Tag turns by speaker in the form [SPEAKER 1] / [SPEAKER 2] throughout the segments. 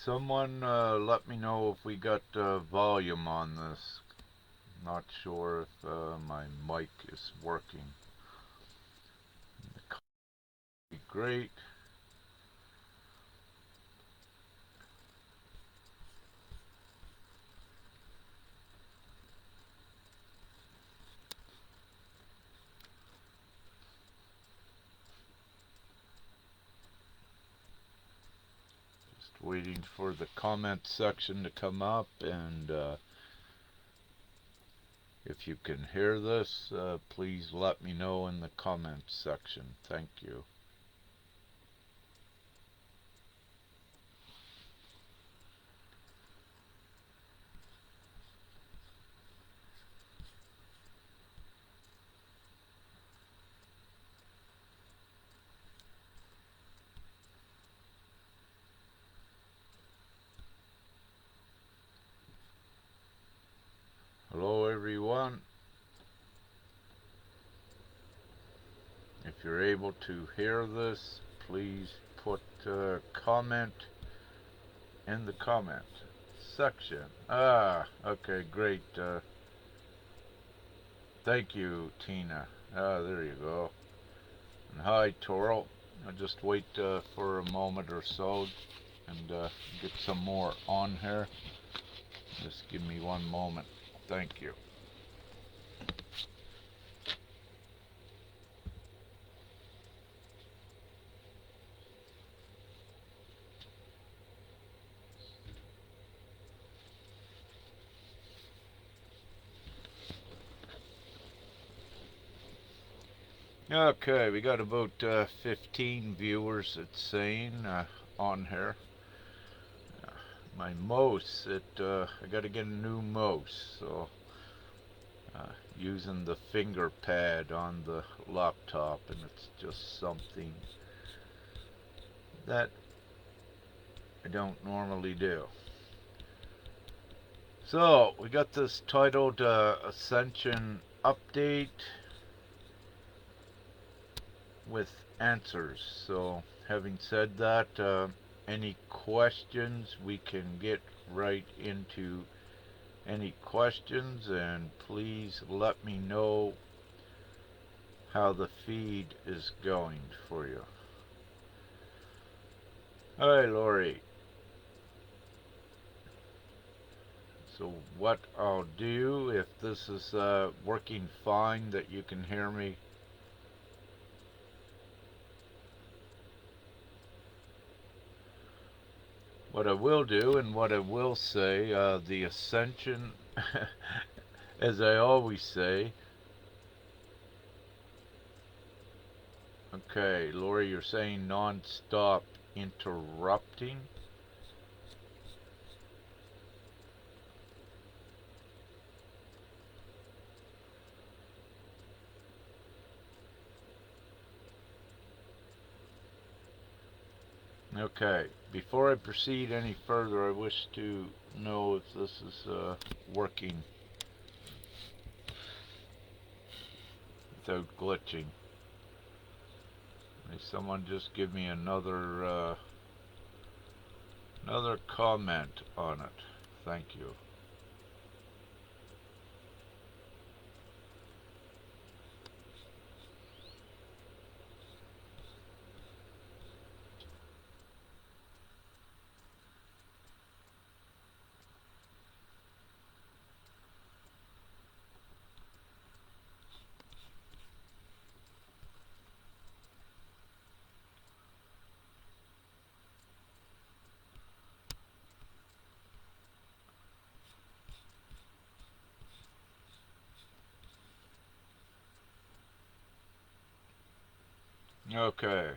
[SPEAKER 1] Someone let me know if we got volume on this. Not sure if my mic is working. That would be great. Just waiting for the comment section to come up, and if you can hear this, please let me know in the comments section. Thank you. Hello everyone. If you're able to hear this, please put a comment in the comment section. Okay, great. Thank you, Tina. There you go. And hi, Toro. I'll just wait for a moment or so and get some more on here. Just give me one moment. Thank you. Okay, we got about 15 viewers, it's saying, on here. My mouse, I gotta get a new mouse, so using the finger pad on the laptop, and it's just something that I don't normally do. So, we got this titled Ascension Update with answers. So, having said that, any questions, we can get right into any questions, and please let me know how the feed is going for you. Hi, Lori. So what I'll do, if this is working fine, that you can hear me, what I will do and what I will say, the Ascension, as I always say. Okay, Lori, you're saying non-stop interrupting. Okay, before I proceed any further, I wish to know if this is working without glitching. May someone just give me another comment on it. Thank you. Okay.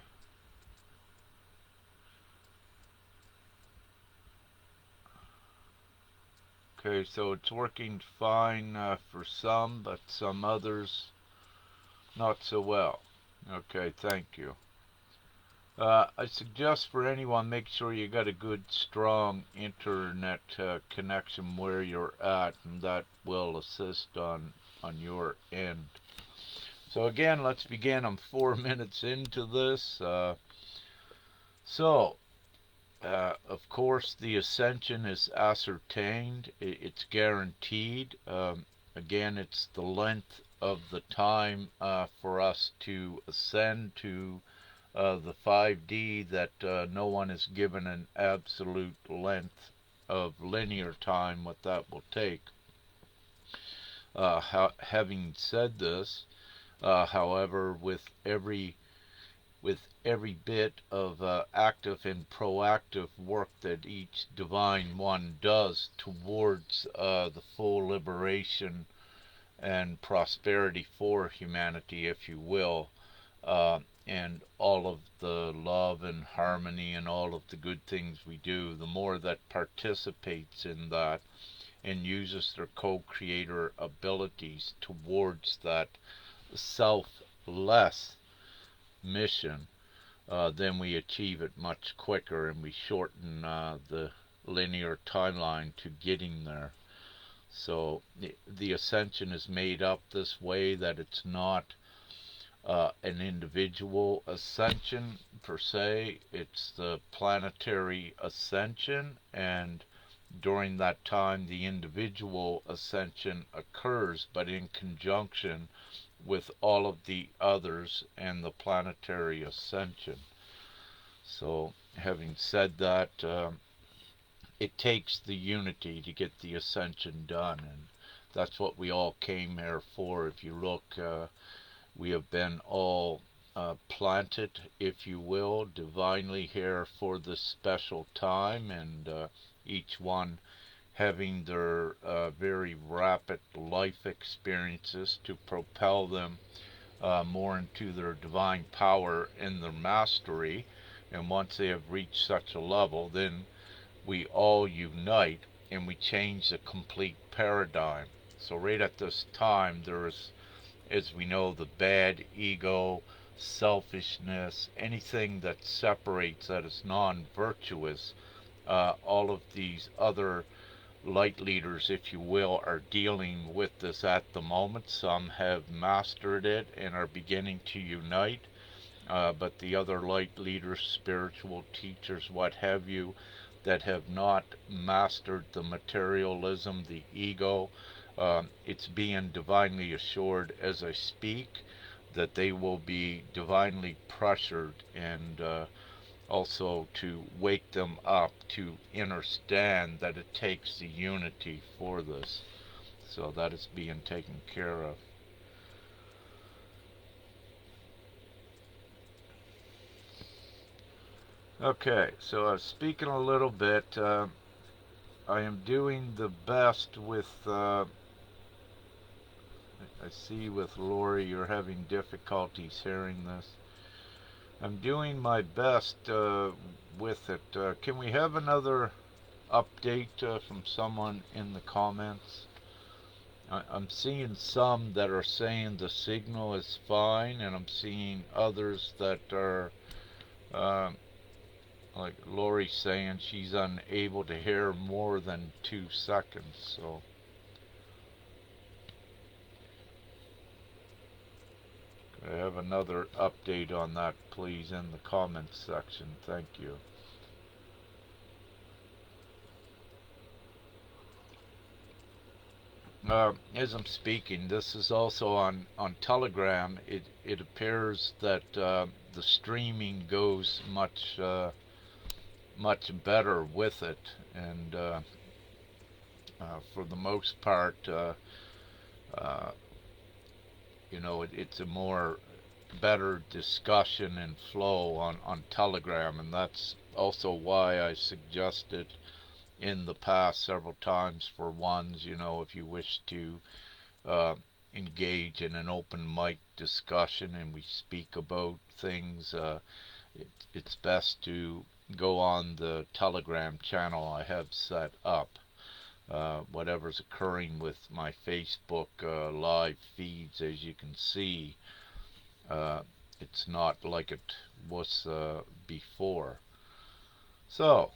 [SPEAKER 1] Okay, so it's working fine for some, but some others not so well. Okay, thank you. I suggest for anyone, make sure you got a good, strong internet connection where you're at, and that will assist on your end. So again, let's begin. I'm 4 minutes into this. So, Of course, the ascension is ascertained, it's guaranteed. Again, it's the length of the time for us to ascend to the 5D that no one is given an absolute length of linear time what that will take. Having said this, however, with every bit of active and proactive work that each divine one does towards the full liberation and prosperity for humanity, if you will, and all of the love and harmony and all of the good things we do, the more that participates in that and uses their co-creator abilities towards that selfless mission, then we achieve it much quicker and we shorten the linear timeline to getting there. So the ascension is made up this way that it's not an individual ascension per se, it's the planetary ascension, and during that time the individual ascension occurs, but in conjunction with all of the others and the planetary ascension. So, having said that, it takes the unity to get the ascension done, and that's what we all came here for. If you look, we have been all planted, if you will, divinely here for this special time, and each one having their very rapid life experiences to propel them more into their divine power and their mastery. And once they have reached such a level, then we all unite and we change the complete paradigm. So right at this time, there's, as we know, the bad ego, selfishness, anything that separates, that is non-virtuous. All of these other light leaders, if you will, are dealing with this at the moment. Some have mastered it and are beginning to unite, but the other light leaders, spiritual teachers, what have you, that have not mastered the materialism, the ego, it's being divinely assured as I speak that they will be divinely pressured, and also to wake them up to understand that it takes the unity for this. So that is being taken care of. Okay, so speaking a little bit, I am doing the best with, I see with Lori you're having difficulties hearing this. I'm doing my best with it. Can we have another update from someone in the comments? I'm seeing some that are saying the signal is fine, and I'm seeing others that are, uh, like Lori saying she's unable to hear more than 2 seconds. So could I have another update on that, please, in the comments section? Thank you. As I'm speaking, this is also on Telegram. It appears that the streaming goes much better with it, and for the most part, uh, it's a more better discussion and flow on Telegram, and that's also why I suggested in the past several times for ones, if you wish to uh, engage in an open mic discussion and we speak about things, it's best to go on the Telegram channel I have set up. Whatever's occurring with my Facebook live feeds, as you can see, it's not like it was before. So,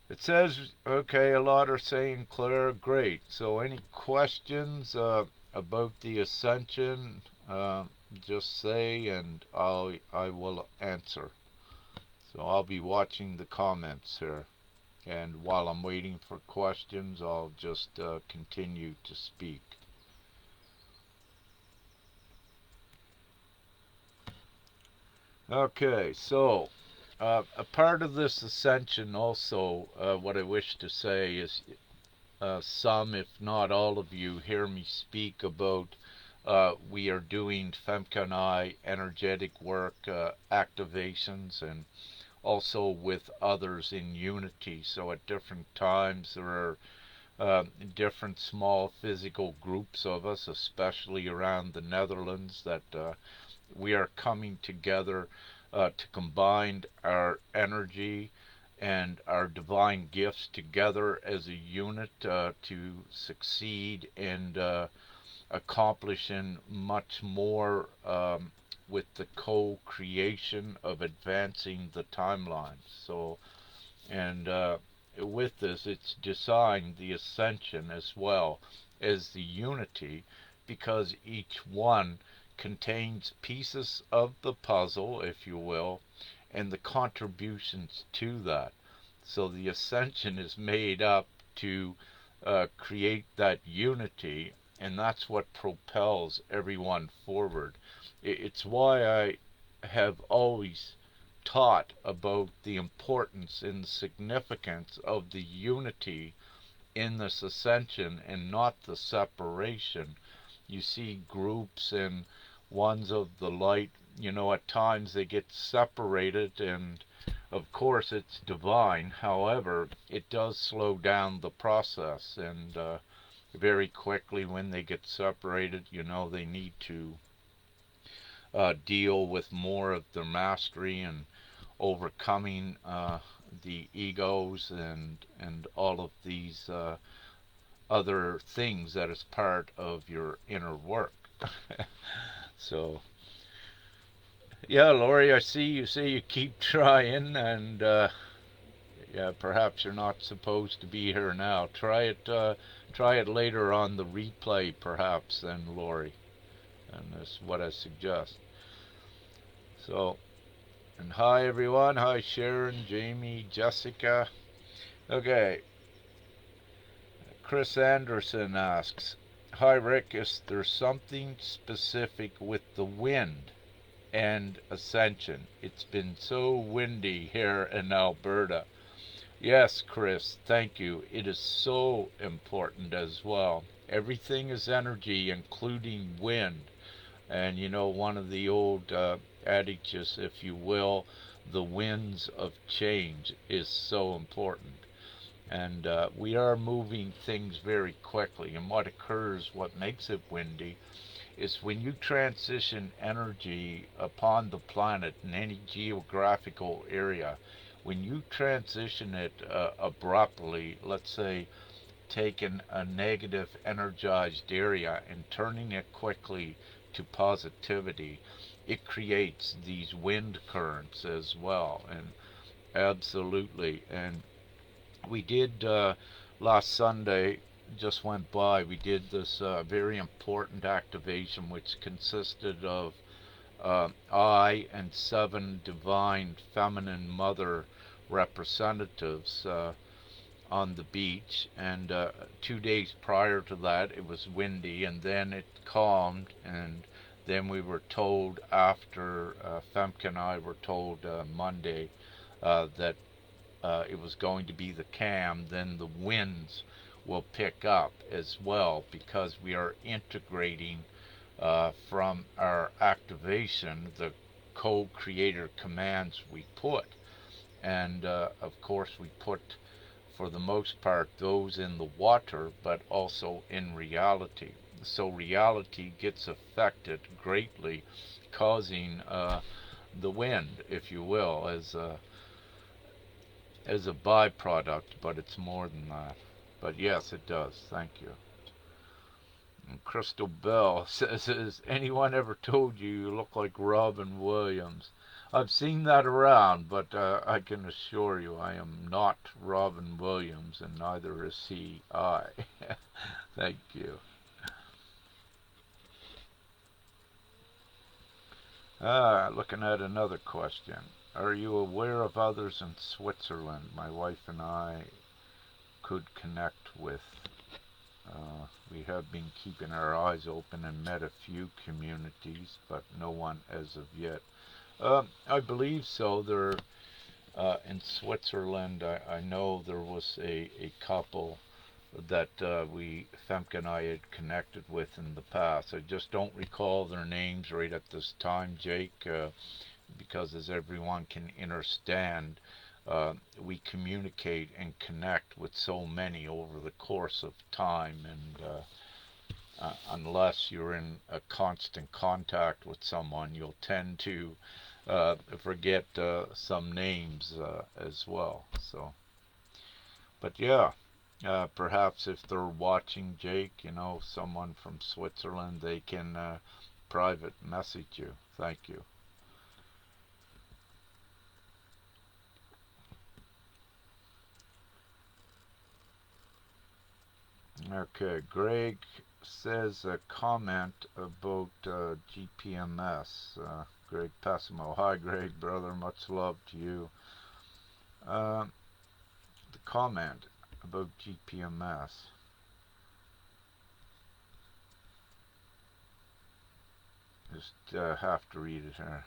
[SPEAKER 1] it says, okay, a lot are saying Claire, great. So any questions about the Ascension, just say and I will answer. So I'll be watching the comments here. And while I'm waiting for questions, I'll just continue to speak. Okay, so a part of this ascension also, what I wish to say is some, if not all of you, hear me speak about we are doing Femke and I energetic work, activations, and also with others in unity. So at different times there are different small physical groups of us, especially around the Netherlands, that we are coming together to combine our energy and our divine gifts together as a unit to succeed and accomplishing much more with the co-creation of advancing the timeline. So, and with this, it's designed the ascension as well as the unity, because each one contains pieces of the puzzle, if you will, and the contributions to that. So the ascension is made up to create that unity, and that's what propels everyone forward. It's why I have always taught about the importance and the significance of the unity in this ascension and not the separation. You see groups and ones of the light, at times they get separated, and of course it's divine. However, it does slow down the process, and very quickly when they get separated, they need to deal with more of their mastery and overcoming the egos and all of these other things that is part of your inner work. So, yeah, Lori, I see you say you keep trying, and yeah, perhaps you're not supposed to be here now. Try it later on the replay, perhaps, then, Lori, and that's what I suggest. So, and hi everyone. Hi Sharon, Jamie, Jessica. Okay. Chris Anderson asks, hi Rick, is there something specific with the wind and Ascension? It's been so windy here in Alberta. Yes, Chris, thank you. It is so important as well. Everything is energy, including wind. And one of the old adages, if you will, the winds of change is so important. And we are moving things very quickly. And what occurs, what makes it windy, is when you transition energy upon the planet in any geographical area, when you transition it abruptly, let's say taking a negative energized area and turning it quickly to positivity, it creates these wind currents as well. And absolutely. And we did last Sunday, just went by, we did this very important activation which consisted of I and 7 divine feminine mother representatives on the beach, and 2 days prior to that it was windy, and then it calmed, and then we were told after Femke and I were told Monday that it was going to be the cam, then the winds will pick up as well, because we are integrating from our activation the co-creator commands we put, and of course we put for the most part those in the water, but also in reality. So reality gets affected greatly, causing the wind, if you will, as a byproduct, but it's more than that. But yes, it does. Thank you. And Crystal Bell says, has anyone ever told you you look like Robin Williams? I've seen that around, but I can assure you I am not Robin Williams, and neither is he. Thank you. Looking at another question. Are you aware of others in Switzerland my wife and I could connect with? We have been keeping our eyes open and met a few communities, but no one as of yet. I believe so. There, in Switzerland, I know there was a couple that Femke and I had connected with in the past. I just don't recall their names right at this time, Jake, because as everyone can understand, we communicate and connect with so many over the course of time, and unless you're in a constant contact with someone, you'll tend to forget some names as well. So, but yeah, perhaps if they're watching, Jake, someone from Switzerland, they can private message you. Thank you. Okay, Greg says a comment about GPMS. Greg Pessimo. Hi, Greg, brother. Much love to you. Uh, the comment about GPMS. Just have to read it here.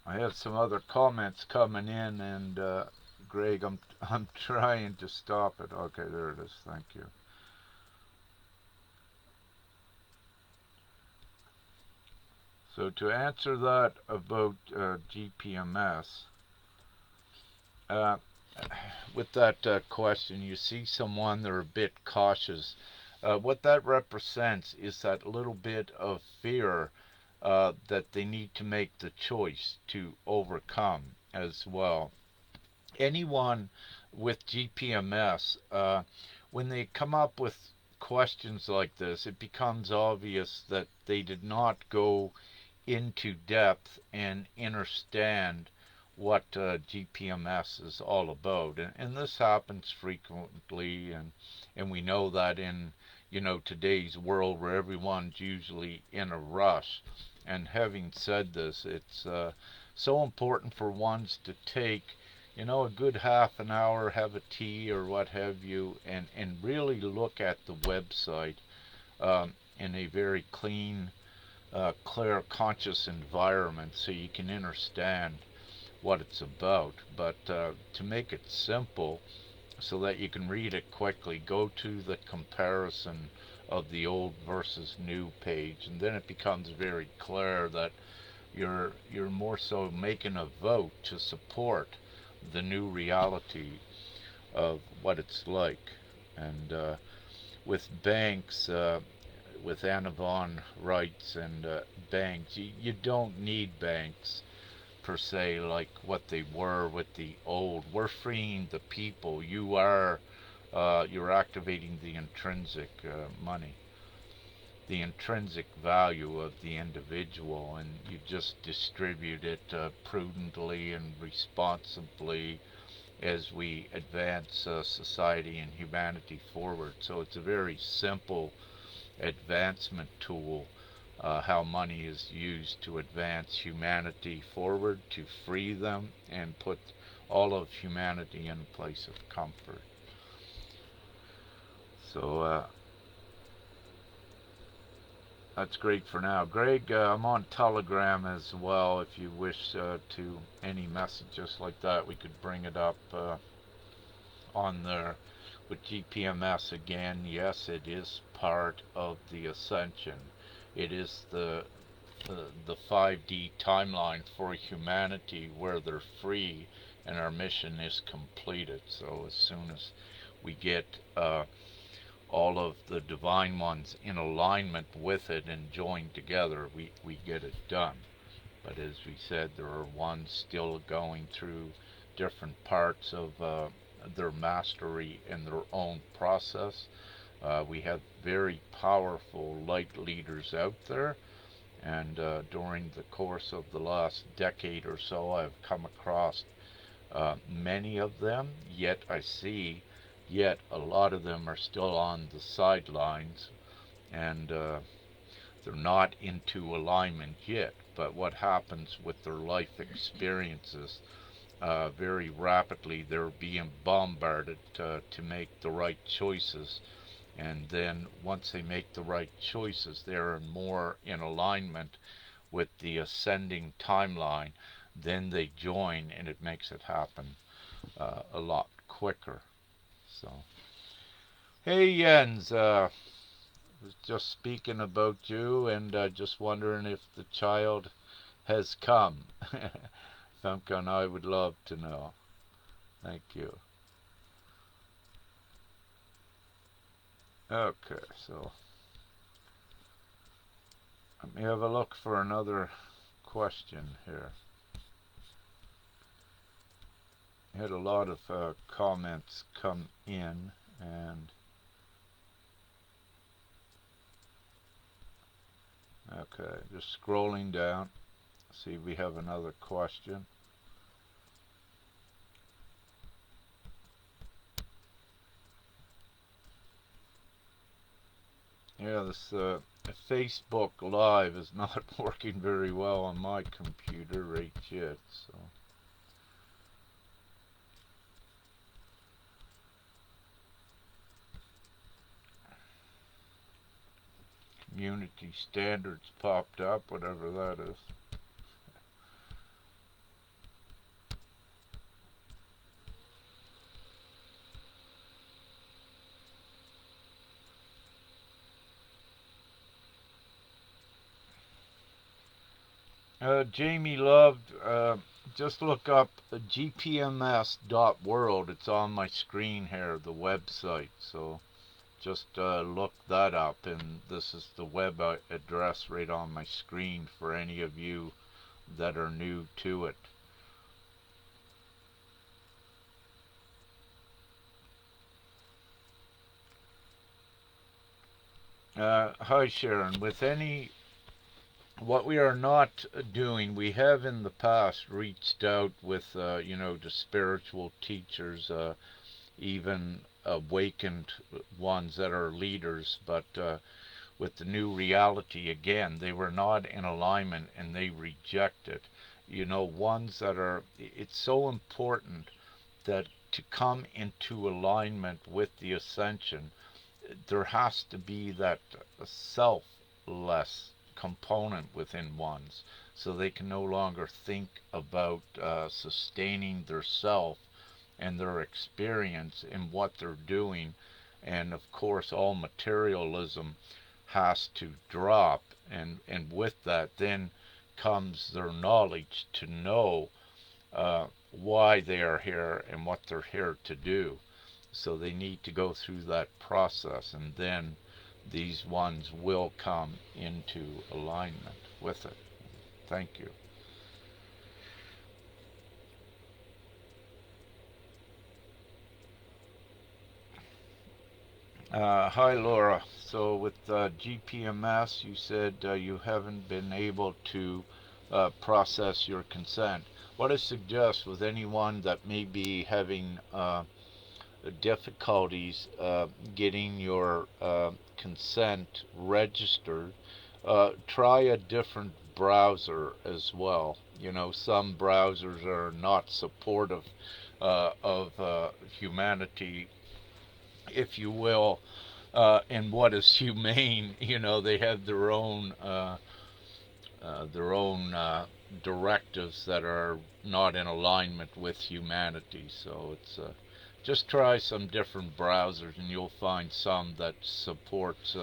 [SPEAKER 1] I had some other comments coming in, and Greg, I'm trying to stop it. Okay, there it is. Thank you. So to answer that about GPMS, uh, with that question, you see someone they're a bit cautious. What that represents is that little bit of fear that they need to make the choice to overcome as well. Anyone with GPMS, when they come up with questions like this, it becomes obvious that they did not go into depth and understand what GPMS is all about. And this happens frequently, and we know that in today's world where everyone's usually in a rush. And having said this, it's so important for ones to take a good half an hour, have a tea or what have you, and really look at the website in a very clean, clear, conscious environment so you can understand what it's about. But to make it simple so that you can read it quickly, go to the comparison of the old versus new page, and then it becomes very clear that you're more so making a vote to support the new reality of what it's like. And with banks, with Anavon rights and banks, you don't need banks per se like what they were with the old. We're freeing the people. You're activating the intrinsic money, the intrinsic value of the individual, and you just distribute it prudently and responsibly as we advance society and humanity forward. So it's a very simple advancement tool, how money is used to advance humanity forward, to free them, and put all of humanity in a place of comfort. So that's great for now. Greg, I'm on Telegram as well. If you wish to any messages like that, we could bring it up on there. With GPMS again, yes, it is part of the Ascension. It is the 5D timeline for humanity where they're free and our mission is completed. So as soon as we get all of the divine ones in alignment with it and joined together, we get it done. But as we said, there are ones still going through different parts of their mastery in their own process. We have very powerful light leaders out there, and during the course of the last decade or so, I've come across many of them, yet a lot of them are still on the sidelines, and They're not into alignment yet, but what happens with their life experiences, very rapidly they're being bombarded to make the right choices. And then once they make the right choices, they're more in alignment with the ascending timeline. Then they join, and it makes it happen a lot quicker. So, hey Jens, was just speaking about you, and just wondering if the child has come. Famke, I would love to know. Thank you. Okay, so let me have a look for another question here. I had a lot of comments come in, and okay, just scrolling down. See, we have another question. Yeah, this Facebook Live is not working very well on my computer right yet, so. Community standards popped up, whatever that is. Jamie Loved, just look up gpms.world. It's on my screen here, the website. So just look that up, and this is the web address right on my screen for any of you that are new to it. Hi Sharon. What we are not doing, we have in the past reached out with, the spiritual teachers, even awakened ones that are leaders, but with the new reality again, they were not in alignment and they rejected. Ones that are, it's so important that to come into alignment with the ascension, there has to be that selfless component within ones, so they can no longer think about sustaining their self and their experience in what they're doing. And of course, all materialism has to drop, and with that then comes their knowledge to know why they are here and what they're here to do. So they need to go through that process, and then these ones will come into alignment with it. Thank you. Hi Laura. So with GPMS, you said you haven't been able to process your consent. What I suggest with anyone that may be having difficulties getting your consent registered, try a different browser as well. Some browsers are not supportive of humanity, if you will, and what is humane. They have their own directives that are not in alignment with humanity. So it's just try some different browsers, and you'll find some that supports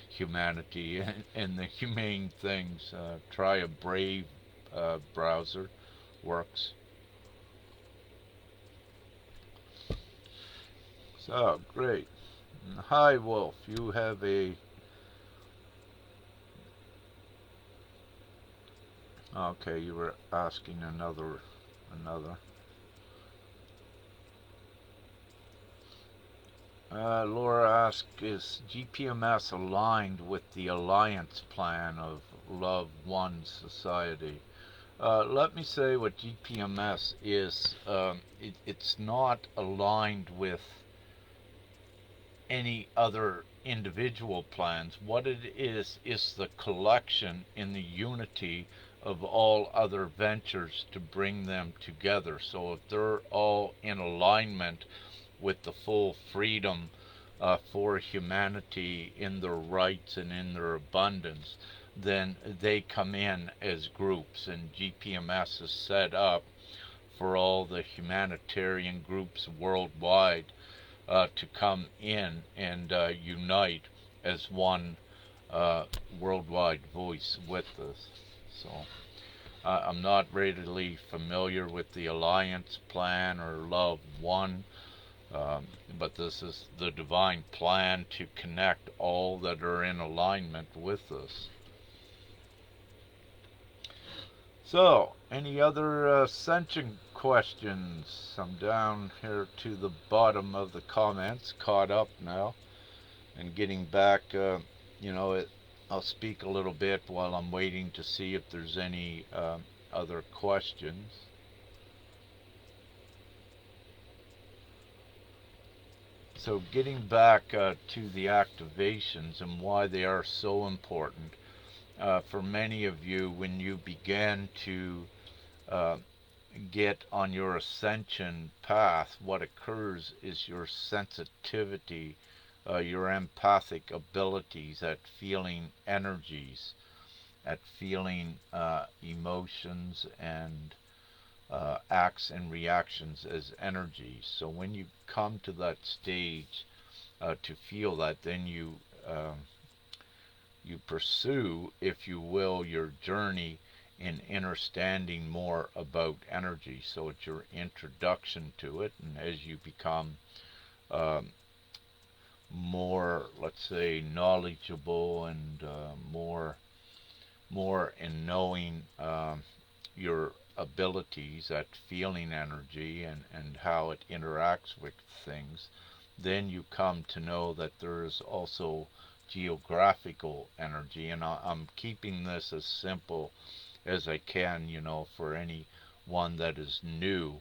[SPEAKER 1] humanity and the humane things. Try a Brave browser, works. So great. Hi Wolf, you have a. Okay, you were asking another. Laura asked, is GPMS aligned with the alliance plan of Love One Society? Let me say what GPMS is. It's not aligned with any other individual plans. What it is the collection in the unity of all other ventures to bring them together. So if they're all in alignment with the full freedom for humanity in their rights and in their abundance, then they come in as groups, and GPMS is set up for all the humanitarian groups worldwide to come in and unite as one worldwide voice with us. So I'm not readily familiar with the Alliance Plan or Love One, but this is the divine plan to connect all that are in alignment with us. So, any other Ascension questions? I'm down here to the bottom of the comments, caught up now, and getting back, I'll speak a little bit while I'm waiting to see if there's any other questions. So getting back to the activations and why they are so important. For many of you, when you begin to get on your ascension path, what occurs is your sensitivity, your empathic abilities at feeling energies, at feeling emotions and acts and reactions as energies. So when you come to that stage to feel that, then you pursue, if you will, your journey in understanding more about energy. So it's your introduction to it, and as you become more, let's say, knowledgeable and more in knowing your abilities at feeling energy and how it interacts with things, then you come to know that there is also geographical energy. And I'm keeping this as simple as I can, for anyone that is new.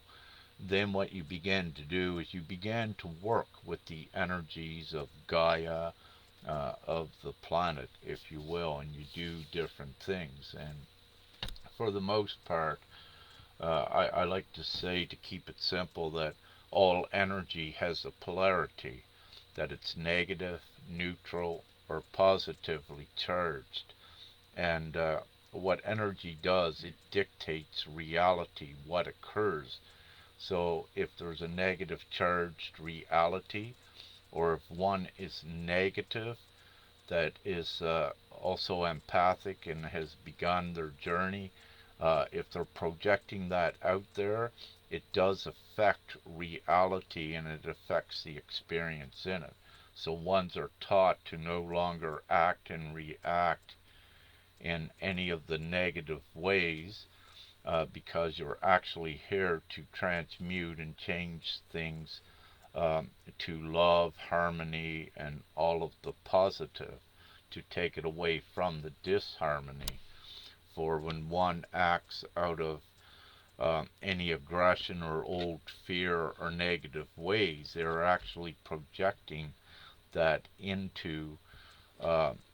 [SPEAKER 1] Then what you begin to do is you begin to work with the energies of Gaia, of the planet, if you will, and you do different things. And for the most part, I like to say, to keep it simple, that all energy has a polarity, that it's negative, neutral, or positively charged. And what energy does, it dictates reality, what occurs. So if there's a negative charged reality, or if one is negative, that is also empathic and has begun their journey, if they're projecting that out there, it does affect reality and it affects the experience in it. So ones are taught to no longer act and react in any of the negative ways, because you're actually here to transmute and change things to love, harmony, and all of the positive, to take it away from the disharmony. For when one acts out of any aggression or old fear or negative ways, they're actually projecting that into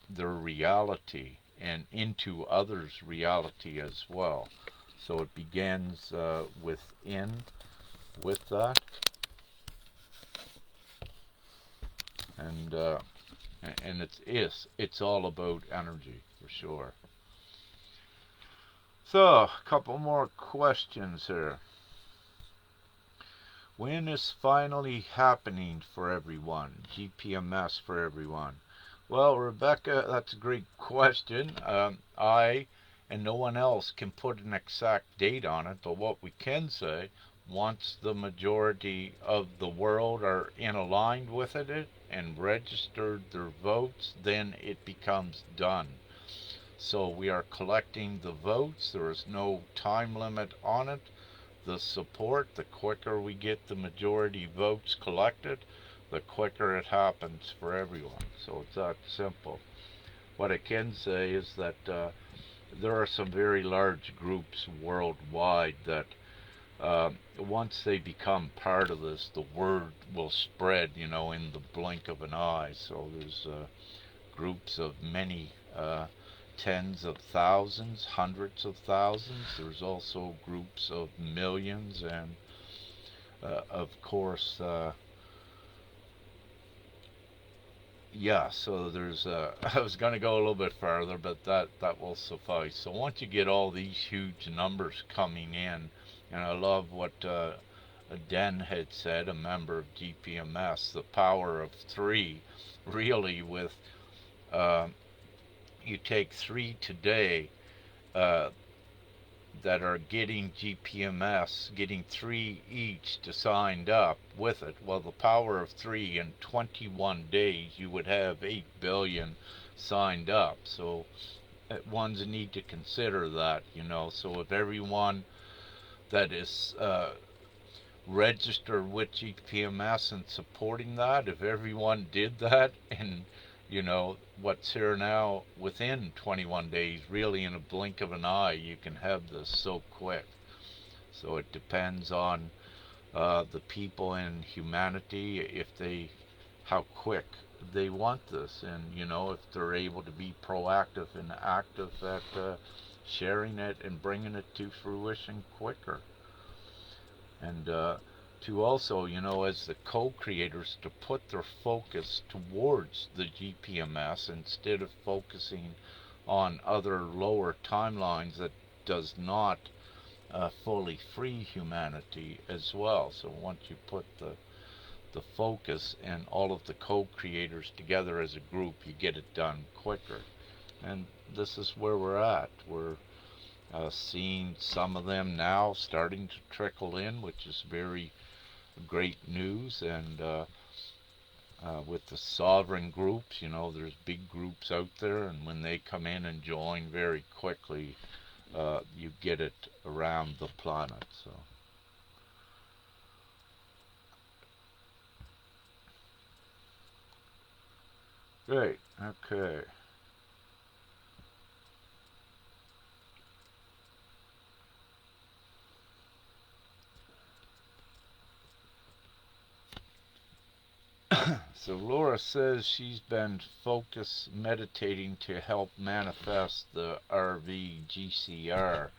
[SPEAKER 1] their reality and into others' reality as well. So it begins within with that, and it's all about energy for sure. So a couple more questions here. When is finally happening for everyone? GPMS for everyone. Well, Rebecca, that's a great question. I and no one else can put an exact date on it, but what we can say, once the majority of the world are in aligned with it and registered their votes, then it becomes done. So we are collecting the votes. There is no time limit on it. The support, the quicker we get the majority votes collected, the quicker it happens for everyone. So it's that simple. What I can say is that there are some very large groups worldwide that Once they become part of this, the word will spread, in the blink of an eye. So there's groups of many tens of thousands, hundreds of thousands. There's also groups of millions, and of course, yeah. So there's. I was going to go a little bit farther, but that will suffice. So once you get all these huge numbers coming in, and I love what Den had said, a member of GPMS, the power of three, really with. Uh, you take three today uh, that are getting GPMS, getting three each to signed up with it. Well, the power of three, in 21 days, you would have 8 billion signed up. So ones need to consider that, So if everyone that is registered with GPMS and supporting that, if everyone did that, and what's here now, within 21 days, really in a blink of an eye, you can have this so quick. So it depends on the people in humanity, how quick they want this, and if they're able to be proactive and active at sharing it and bringing it to fruition quicker. And to also, as the co-creators, to put their focus towards the GPMS instead of focusing on other lower timelines that does not fully free humanity as well. So once you put the focus and all of the co-creators together as a group, you get it done quicker. And this is where we're at. We're seeing some of them now starting to trickle in, which is very great news. And with the sovereign groups, there's big groups out there, and when they come in and join very quickly, you get it around the planet. So. Great. Okay. So Laura says she's been focused meditating to help manifest the RVGCR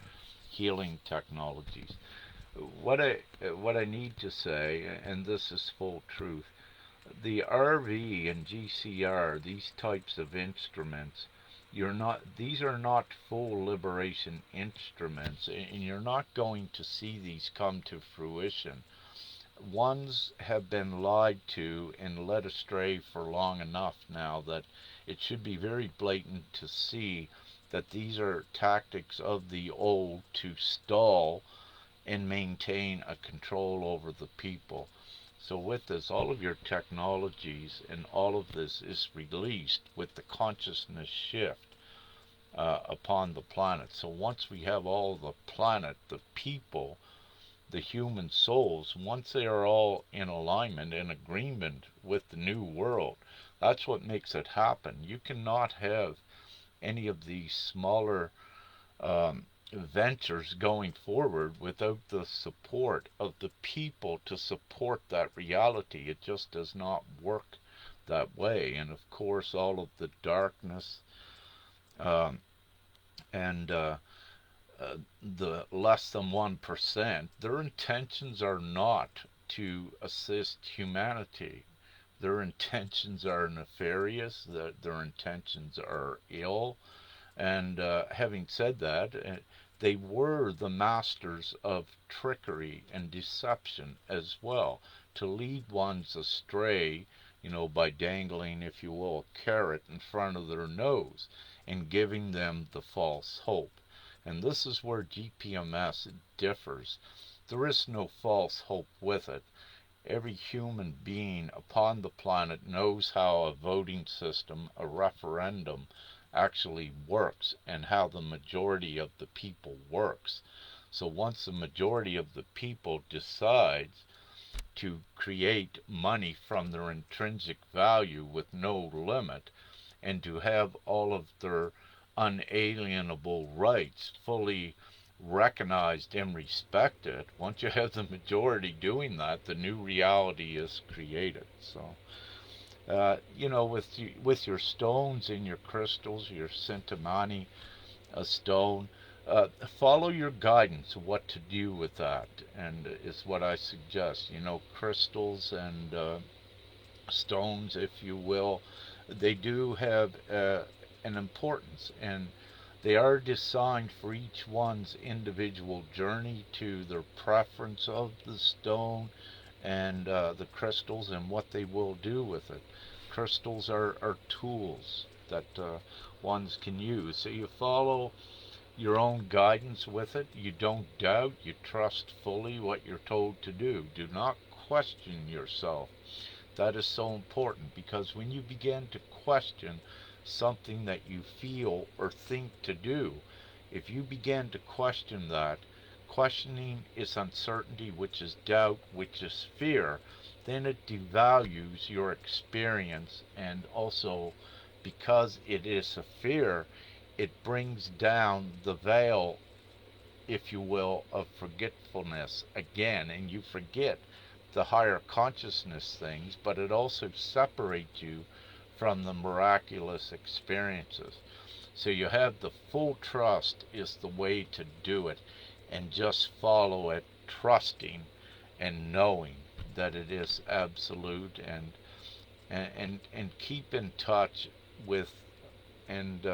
[SPEAKER 1] healing technologies. What I need to say, and this is full truth, the RV and GCR, these types of instruments, these are not full liberation instruments, and you're not going to see these come to fruition. Ones have been lied to and led astray for long enough now that it should be very blatant to see that these are tactics of the old to stall and maintain a control over the people. So with this, all of your technologies and all of this is released with the consciousness shift upon the planet. So once we have all the planet, the people, the human souls, once they are all in alignment and agreement with the new world, that's what makes it happen. You cannot have any of these smaller ventures going forward without the support of the people to support that reality. It just does not work that way. And of course, all of the darkness um, and the less than 1%, their intentions are not to assist humanity. Their intentions are nefarious, their intentions are ill. And having said that, they were the masters of trickery and deception as well, to lead ones astray, by dangling, if you will, a carrot in front of their nose and giving them the false hope. And this is where GPMS differs. There is no false hope with it. Every human being upon the planet knows how a voting system, a referendum, actually works and how the majority of the people works. So once the majority of the people decides to create money from their intrinsic value with no limit, and to have all of their unalienable rights fully recognized and respected, once you have the majority doing that, the new reality is created. So, with your stones and your crystals, your Sintamani stone, follow your guidance what to do with that, and is what I suggest. Crystals and stones, if you will, they do have an importance, and they are designed for each one's individual journey to their preference of the stone and the crystals and what they will do with it. Crystals are tools that ones can use. So you follow your own guidance with it. You don't doubt, you trust fully what you're told to do. Do not question yourself. That is so important, because when you begin to question something that you feel or think to do, if you begin to question that, questioning is uncertainty, which is doubt, which is fear, then it devalues your experience, and also because it is a fear, it brings down the veil, if you will, of forgetfulness again, and you forget the higher consciousness things, but it also separates you from the miraculous experiences. So you have the full trust is the way to do it, and just follow it, trusting and knowing that it is absolute, and keep in touch with and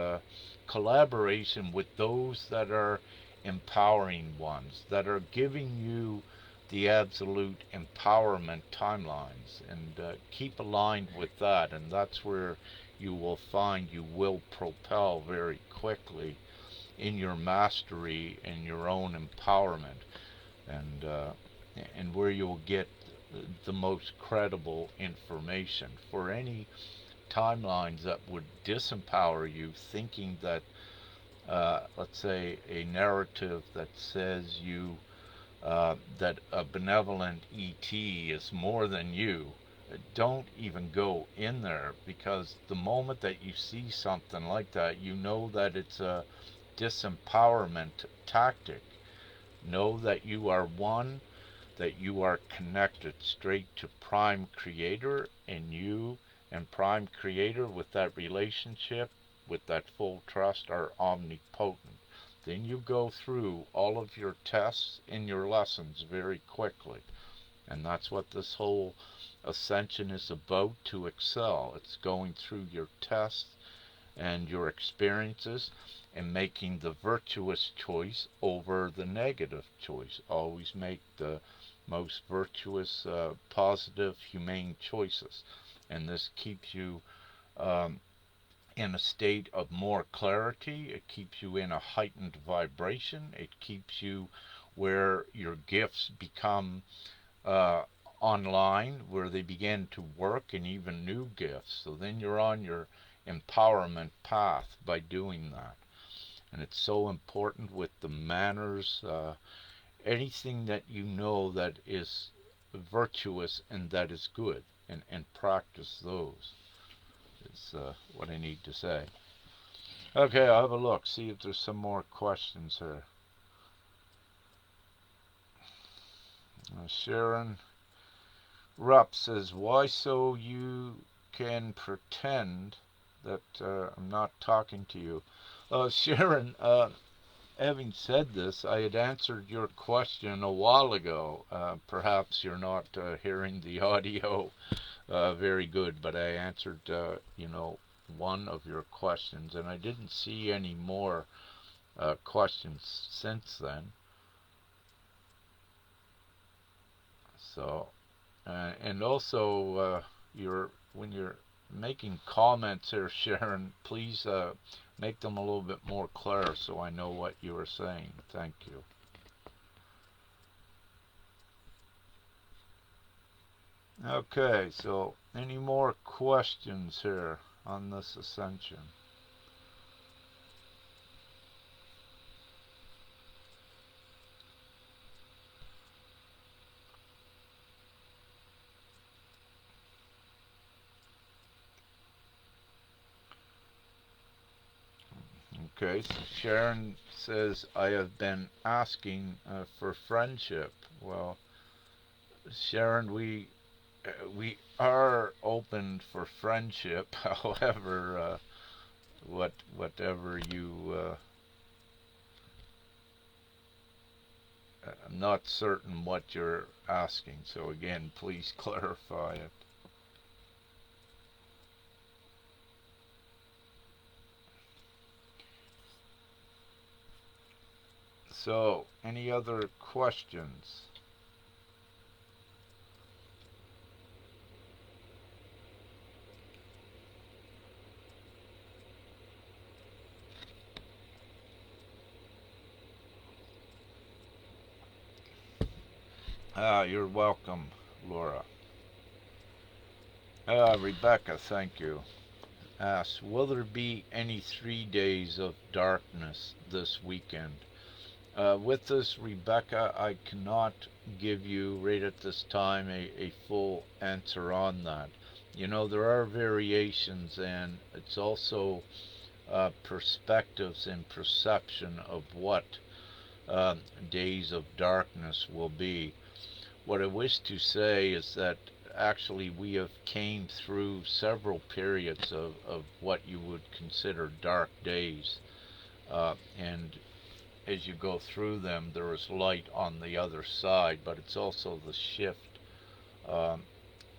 [SPEAKER 1] collaboration with those that are empowering ones, that are giving you the absolute empowerment timelines, and keep aligned with that, and that's where you will find you will propel very quickly in your mastery and your own empowerment, and where you'll get the most credible information. For any timelines that would disempower you, thinking that, let's say, a narrative that says that a benevolent ET is more than you, don't even go in there, because the moment that you see something like that, you know that it's a disempowerment tactic. Know that you are one, that you are connected straight to Prime Creator, and you and Prime Creator, with that relationship, with that full trust, are omnipotent. Then you go through all of your tests and your lessons very quickly. And that's what this whole ascension is about, to excel. It's going through your tests and your experiences and making the virtuous choice over the negative choice. Always make the most virtuous, positive, humane choices. And this keeps you um, in a state of more clarity. It keeps you in a heightened vibration. It keeps you where your gifts become uh, online, where they begin to work, and even new gifts. So then you're on your empowerment path by doing that. And it's so important with the manners, anything that you know that is virtuous and that is good, and practice those. Is what I need to say. Okay, I'll have a look, see if there's some more questions here. Sharon Rupp says, why so you can pretend that I'm not talking to you? Sharon, having said this, I had answered your question a while ago. Perhaps you're not hearing the audio very good, but I answered, one of your questions, and I didn't see any more questions since then. So, and also, when you're making comments here, Sharon, please make them a little bit more clear so I know what you are saying. Thank you. Okay, so any more questions here on this ascension? Okay, so Sharon says, I have been asking for friendship. Well, Sharon, we are open for friendship. However, whatever you, I'm not certain what you're asking. So again, please clarify it. So, any other questions? You're welcome, Laura. Rebecca, thank you. Asks, will there be any 3 days of darkness this weekend? With this, Rebecca, I cannot give you right at this time a full answer on that. You know, there are variations, and it's also perspectives and perception of what uh, days of darkness will be. What I wish to say is that actually we have came through several periods of what you would consider dark days, and as you go through them, there is light on the other side, but it's also the shift um,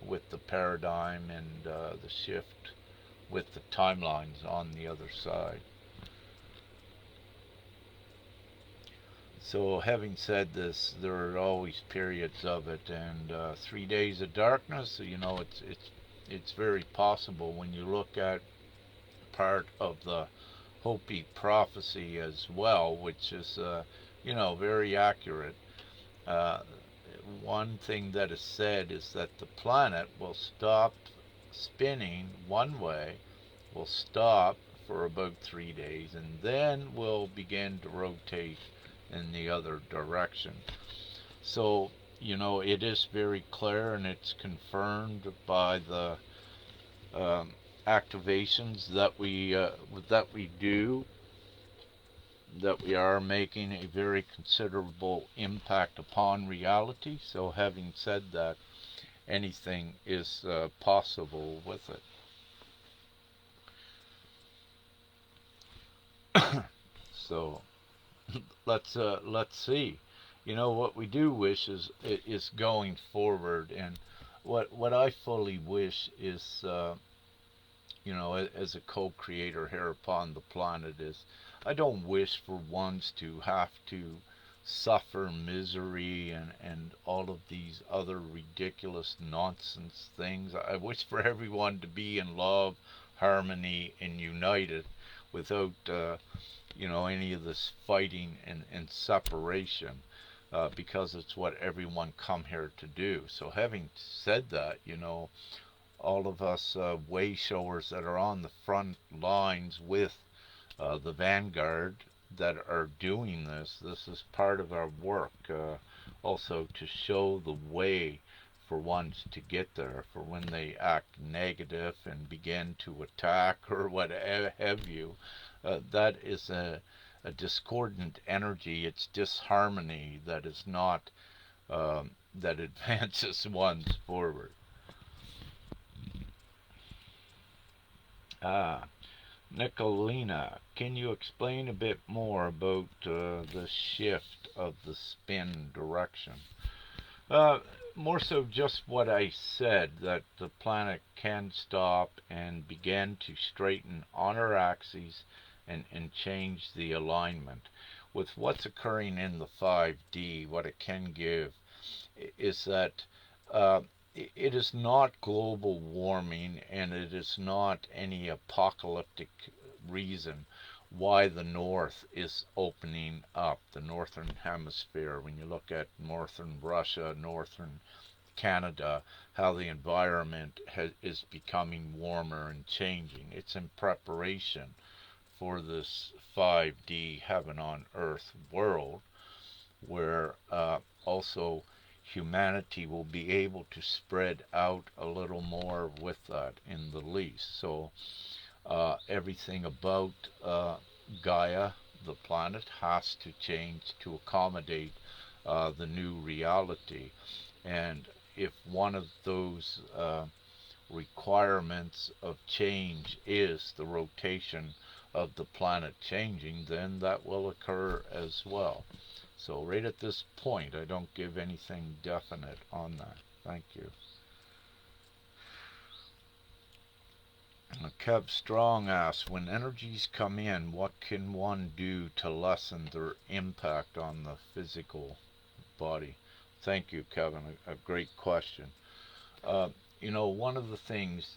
[SPEAKER 1] with the paradigm and the shift with the timelines on the other side. So, having said this, there are always periods of it, and 3 days of darkness. You know, it's very possible when you look at part of the Hopi prophecy as well, which is you know, very accurate. Uh, One thing that is said is that the planet will stop spinning one way, will stop for about 3 days, and then will begin to rotate in the other direction. So, you know, it is very clear and it's confirmed by the um, activations that we do, that we are making a very considerable impact upon reality. So, having said that, anything is possible with it. So, let's see. You know, what we do wish is going forward, and what I fully wish is, you know, as a co-creator here upon the planet, is I don't wish for ones to have to suffer misery and all of these other ridiculous nonsense things. I wish for everyone to be in love, harmony, and united without you know, any of this fighting and separation, because it's what everyone come here to do. So having said that, you know, all of us way showers that are on the front lines with the vanguard that are doing this is part of our work, also to show the way for ones to get there, for when they act negative and begin to attack or what have you. That is a discordant energy. It's disharmony that is not that advances ones forward. Ah, Nicolina, can you explain a bit more about the shift of the spin direction? Uh, More so just what I said, that the planet can stop and begin to straighten on our axes and change the alignment. With what's occurring in the 5D, what it can give is that uh, it is not global warming, and it is not any apocalyptic reason why the north is opening up, the northern hemisphere. When you look at northern Russia, northern Canada, how the environment is becoming warmer and changing. It's in preparation for this 5D heaven on earth world, where also humanity will be able to spread out a little more with that in the least. So everything about Gaia, the planet, has to change to accommodate the new reality. And if one of those requirements of change is the rotation of the planet changing, then that will occur as well. So right at this point, I don't give anything definite on that. Thank you. Kev Strong asks, when energies come in, what can one do to lessen their impact on the physical body? Thank you, Kevin. A great question. Uh, one of the things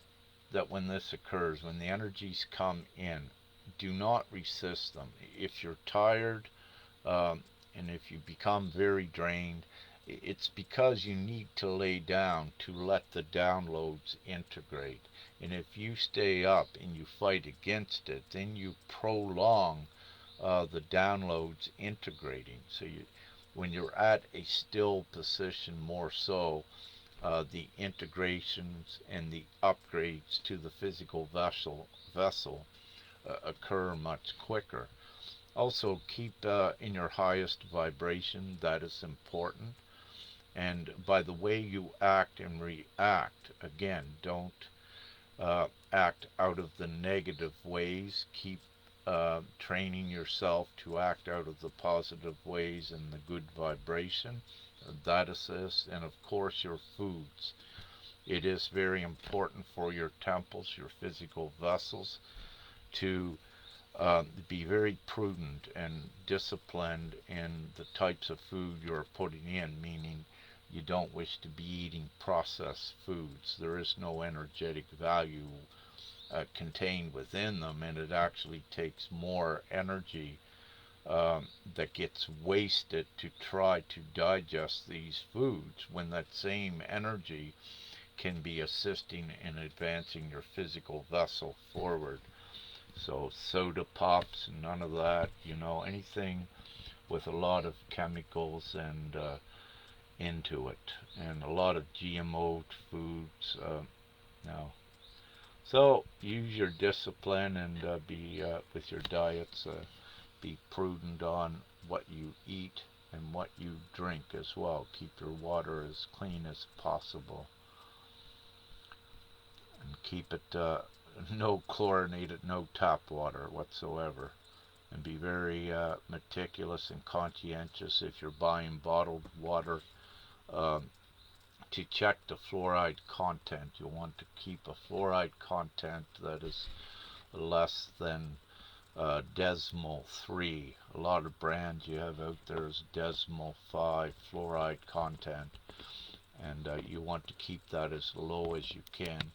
[SPEAKER 1] that when this occurs, when the energies come in, do not resist them. If you're tired, and if you become very drained, it's because you need to lay down to let the downloads integrate. And if you stay up and you fight against it, then you prolong the downloads integrating. So when you're at a still position, more so, the integrations and the upgrades to the physical vessel occur much quicker. Also, keep in your highest vibration. That is important. And by the way you act and react, again, don't act out of the negative ways. Keep training yourself to act out of the positive ways and the good vibration. That assists. And of course, your foods. It is very important for your temples, your physical vessels, to be very prudent and disciplined in the types of food you're putting in, meaning you don't wish to be eating processed foods. There is no energetic value contained within them, and it actually takes more energy that gets wasted to try to digest these foods when that same energy can be assisting in advancing your physical vessel forward. So soda pops, none of that, anything with a lot of chemicals and into it, and a lot of GMO foods. No. So use your discipline and be with your diets. Be prudent on what you eat and what you drink as well. Keep your water as clean as possible, and keep it no chlorinated, no tap water whatsoever. And be very meticulous and conscientious if you're buying bottled water um, to check the fluoride content. You'll want to keep a fluoride content that is less than decimal 3. A lot of brands you have out there is decimal 5 fluoride content, and you want to keep that as low as you can.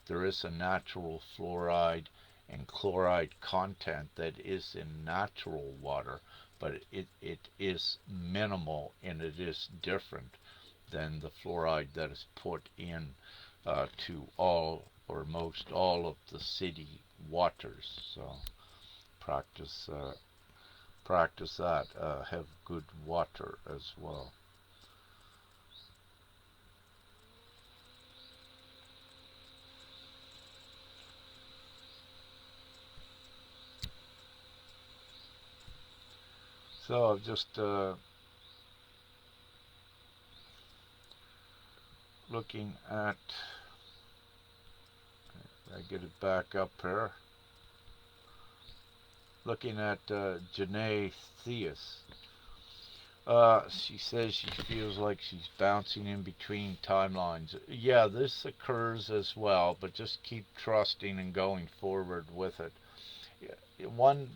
[SPEAKER 1] There is a natural fluoride and chloride content that is in natural water, but it is minimal and it is different than the fluoride that is put in to all or most all of the city waters. So practice practice that. Have good water as well. So I'm just looking at. I get it back up here. Looking at Janae Theus. She says she feels like she's bouncing in between timelines. Yeah, this occurs as well, but just keep trusting and going forward with it. One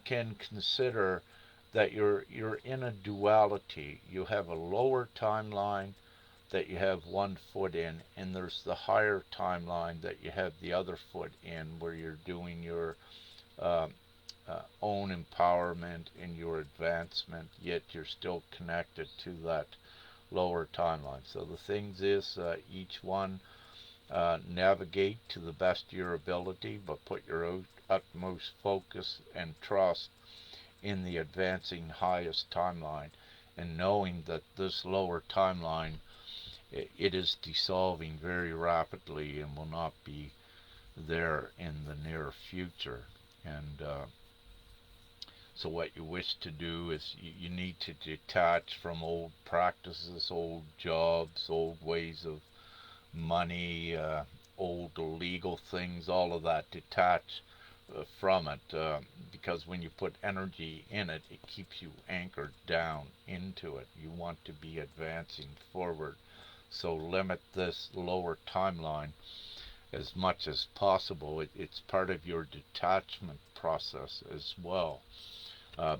[SPEAKER 1] can consider that you're in a duality. You have a lower timeline that you have one foot in, and there's the higher timeline that you have the other foot in, where you're doing your uh, own empowerment and your advancement, yet you're still connected to that lower timeline. So the things is each one navigate to the best of your ability, but put your utmost focus and trust in the advancing highest timeline, and knowing that this lower timeline, it is dissolving very rapidly and will not be there in the near future. And So what you wish to do is you need to detach from old practices, old jobs, old ways of money, old legal things, all of that. Detach from it, because when you put energy in it, it keeps you anchored down into it. You want to be advancing forward. So limit this lower timeline as much as possible. It's part of your detachment process as well.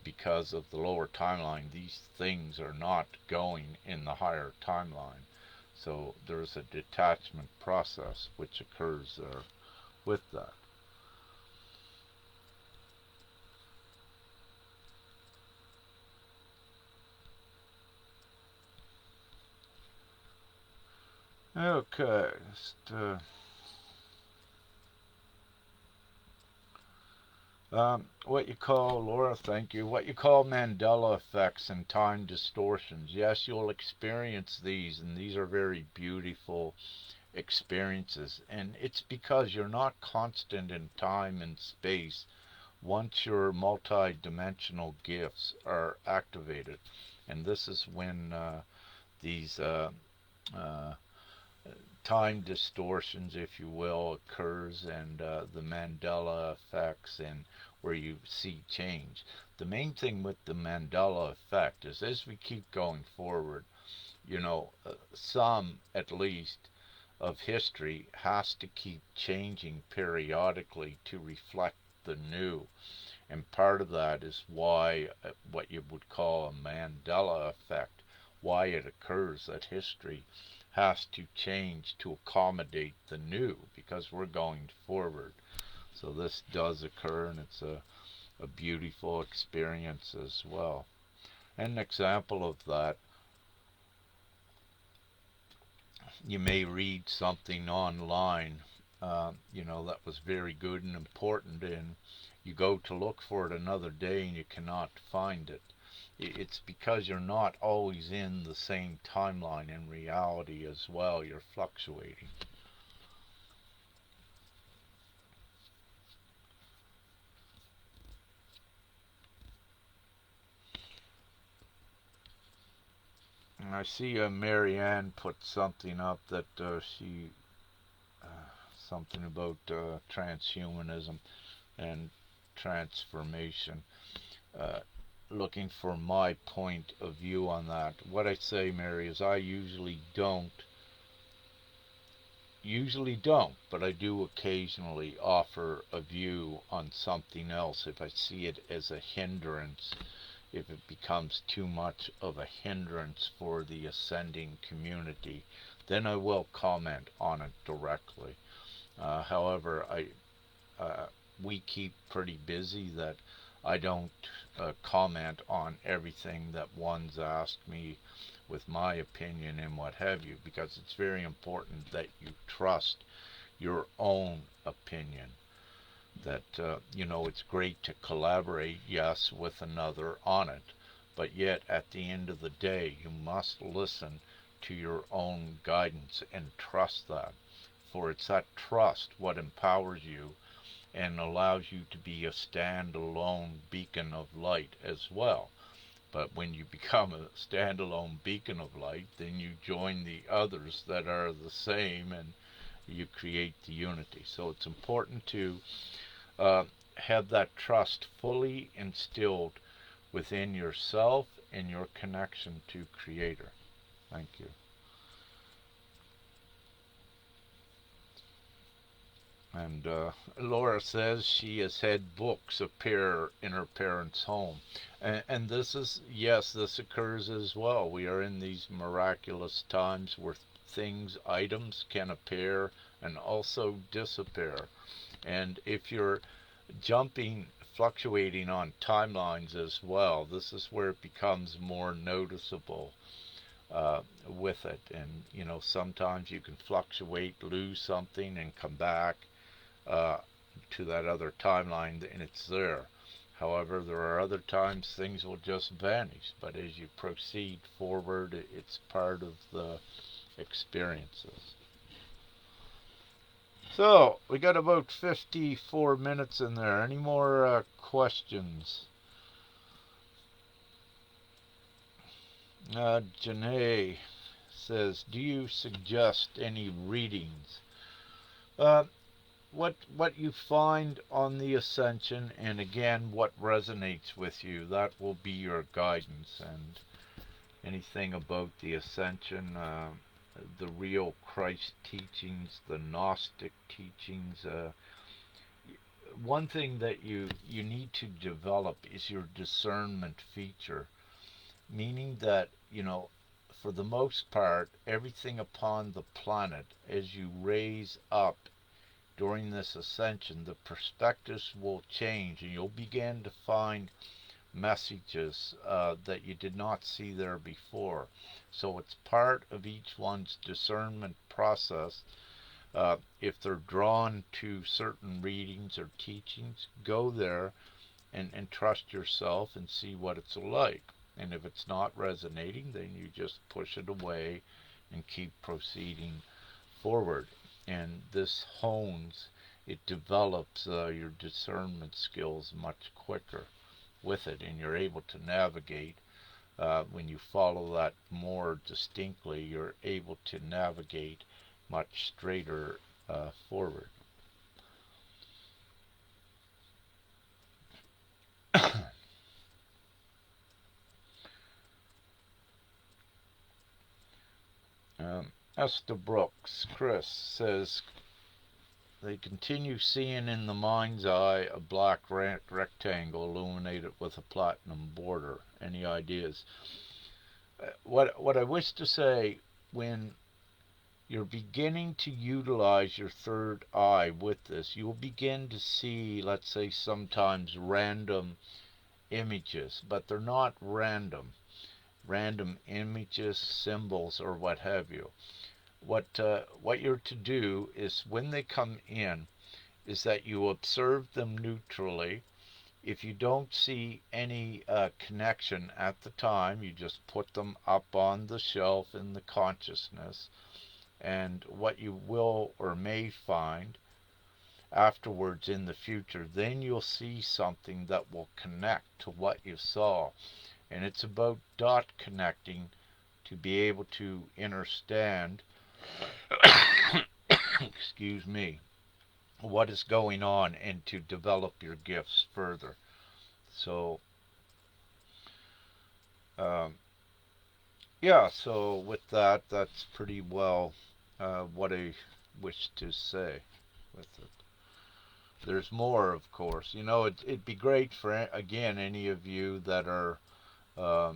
[SPEAKER 1] Because of the lower timeline, these things are not going in the higher timeline. So there's a detachment process which occurs there with that. Okay, what you call, Laura, thank you, what you call Mandela effects and time distortions. Yes, you'll experience these, and these are very beautiful experiences. And it's because you're not constant in time and space once your multi-dimensional gifts are activated. And this is when these uh, time distortions, if you will, occurs, and the Mandela effects, and where you see change. The main thing with the Mandela effect is, as we keep going forward, some at least of history has to keep changing periodically to reflect the new. And part of that is why what you would call a Mandela effect, why it occurs, that history has to change to accommodate the new, because we're going forward. So this does occur, and it's a beautiful experience as well. And an example of that, you may read something online, that was very good and important, and you go to look for it another day and you cannot find it. It's because you're not always in the same timeline in reality as well. You're fluctuating. And I see Marianne put something up that uh, something about transhumanism and transformation. Uh, Looking for my point of view on that. What I say, Mary, is I usually don't, but I do occasionally offer a view on something else if I see it as a hindrance, if it becomes too much of a hindrance for the ascending community, then I will comment on it directly. However, uh, we keep pretty busy that I don't comment on everything that one's asked me with my opinion and what have you, because it's very important that you trust your own opinion. That, it's great to collaborate, yes, with another on it, but yet at the end of the day, you must listen to your own guidance and trust that. For it's that trust what empowers you and allows you to be a standalone beacon of light as well. But when you become a standalone beacon of light, then you join the others that are the same, and you create the unity. So it's important to uh, have that trust fully instilled within yourself and your connection to Creator. Thank you. And Laura says she has had books appear in her parents' home. And this is, yes, this occurs as well. We are in these miraculous times where things, items can appear and also disappear. And if you're jumping, fluctuating on timelines as well, this is where it becomes more noticeable with it. And, sometimes you can fluctuate, lose something, and come back uh, to that other timeline, and it's there. However, there are other times things will just vanish, but as you proceed forward, it's part of the experiences. So, we got about 54 minutes in there. Any more questions? Janae says, do you suggest any readings? Uh, what you find on the Ascension, and again, what resonates with you, that will be your guidance. And anything about the Ascension, the real Christ teachings, the Gnostic teachings. One thing that you need to develop is your discernment feature, meaning that, for the most part, everything upon the planet, as you raise up during this ascension, the perspectives will change, and you'll begin to find messages that you did not see there before. So it's part of each one's discernment process. If they're drawn to certain readings or teachings, go there and trust yourself and see what it's like. And if it's not resonating, then you just push it away and keep proceeding forward. And this hones, it develops your discernment skills much quicker with it, and you're able to navigate. When you follow that more distinctly, you're able to navigate much straighter forward. Esther Brooks, Chris says, they continue seeing in the mind's eye a black rectangle illuminated with a platinum border. Any ideas? What I wish to say, when you're beginning to utilize your third eye with this, you'll begin to see, let's say, sometimes random images, but they're not random images, symbols, or what have you. What you're to do is, when they come in, is that you observe them neutrally. If you don't see any connection at the time, you just put them up on the shelf in the consciousness. And what you will or may find afterwards in the future, then you'll see something that will connect to what you saw. And it's about dot connecting to be able to understand, excuse me, what is going on, and to develop your gifts further. So, um, yeah, so with that, that's pretty well what I wish to say with it. There's more, of course. It'd be great for, again, any of you that are uh,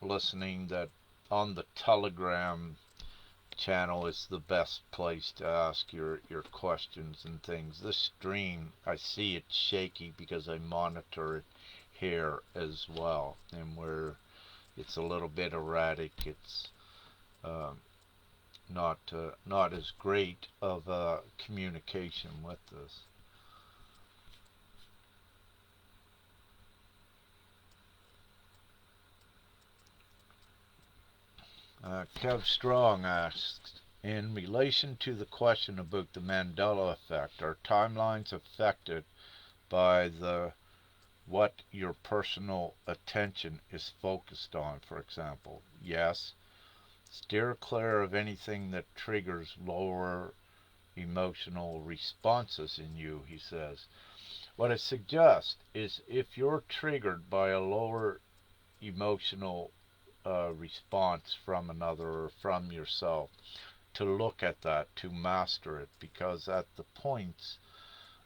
[SPEAKER 1] listening, that on the Telegram channel is the best place to ask your questions and things. This stream, I see it shaky because I monitor it here as well, and where it's a little bit erratic, it's uh, not as great of a communication with this. Kev Strong asks, in relation to the question about the Mandela effect, are timelines affected by the what your personal attention is focused on, for example? Yes. Steer clear of anything that triggers lower emotional responses in you, he says. What I suggest is, if you're triggered by a lower emotional response from another or from yourself, to look at that, to master it, because at the points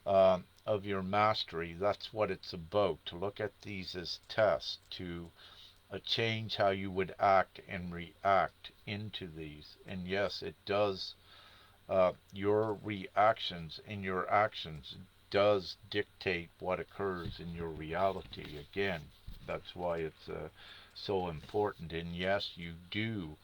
[SPEAKER 1] of your mastery, that's what it's about, to look at these as tests, to change how you would act and react into these. And yes, it does, your reactions and your actions does dictate what occurs in your reality. Again, that's why it's so important. And yes, you do,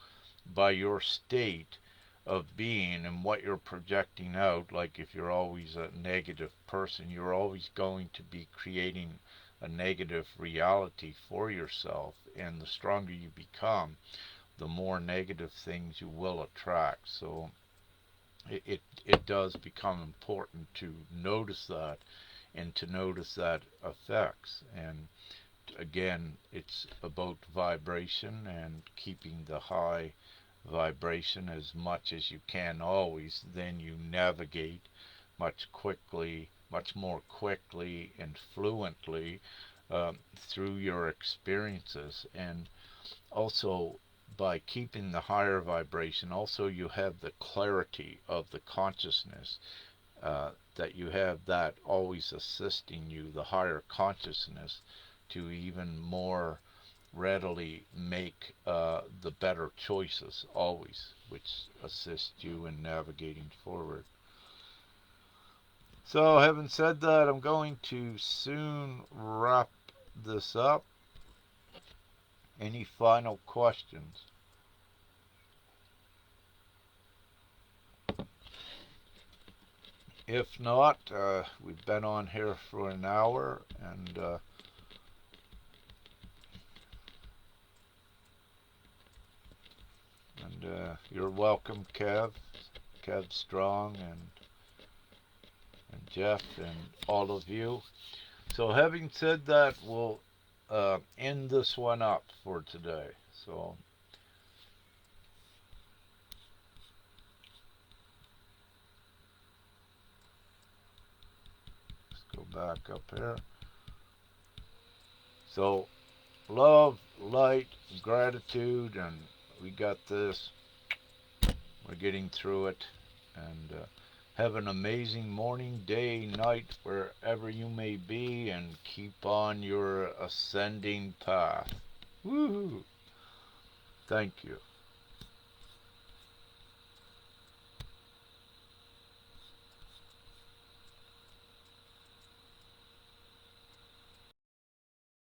[SPEAKER 1] by your state of being and what you're projecting out, like if you're always a negative person, you're always going to be creating a negative reality for yourself. And the stronger you become, the more negative things you will attract. So it does become important to notice that, and to notice that effects. And again, it's about vibration and keeping the high vibration as much as you can always. Then you navigate much more quickly and fluently through your experiences. And also, by keeping the higher vibration, also you have the clarity of the consciousness, that you have that always assisting you, the higher consciousness, to even more readily make the better choices always, which assist you in navigating forward. So, having said that, I'm going to soon wrap this up. Any final questions? If not, we've been on here for an hour, and you're welcome, Kev Strong, and Jeff, and all of you. So, having said that, we'll end this one up for today. So, let's go back up here. So, love, light, gratitude, and we got this. We're getting through it. And have an amazing morning, day, night, wherever you may be, and keep on your ascending path. Woohoo! Thank you.